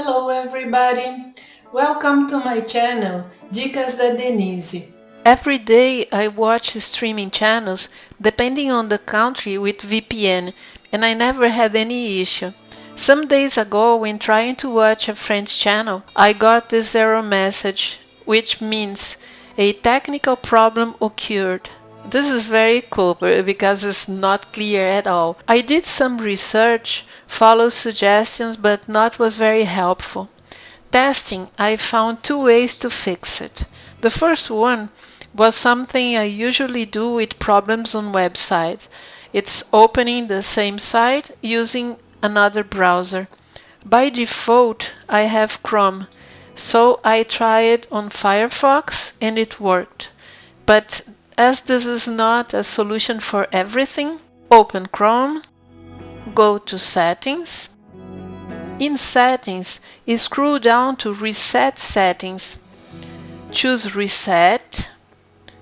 Hello everybody! Welcome to my channel, Dicas da Denise. Every day I watch streaming channels depending on the country with VPN, and I never had any issue. Some days ago, when trying to watch a French channel, I got this error message, which means a technical problem occurred. This is very cool because it's not clear at all. I did some research, followed suggestions, but not was very helpful. Testing, I found two ways to fix it. The first one was something I usually do with problems on websites. It's opening the same site using another browser. By default, I have Chrome, so I tried on Firefox and it worked. But as this is not a solution for everything, open Chrome, go to Settings. In Settings, scroll down to Reset Settings. Choose Reset.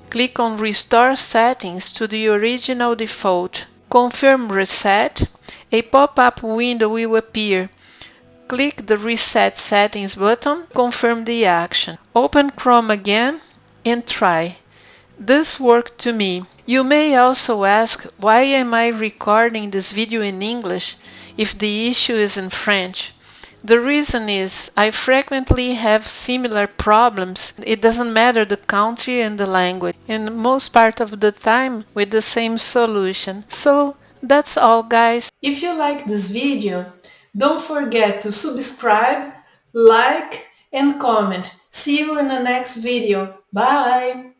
Click on Restore Settings to the original default. Confirm Reset. A pop-up window will appear. Click the Reset Settings button. Confirm the action. Open Chrome again and try. This worked to me. You may also ask, why am I recording this video in English if the issue is in French? The reason is I frequently have similar problems. It doesn't matter the country and the language, and most part of the time with the same solution. So that's all, guys. If you like this video, don't forget to subscribe, like and comment. See you in the next video. Bye!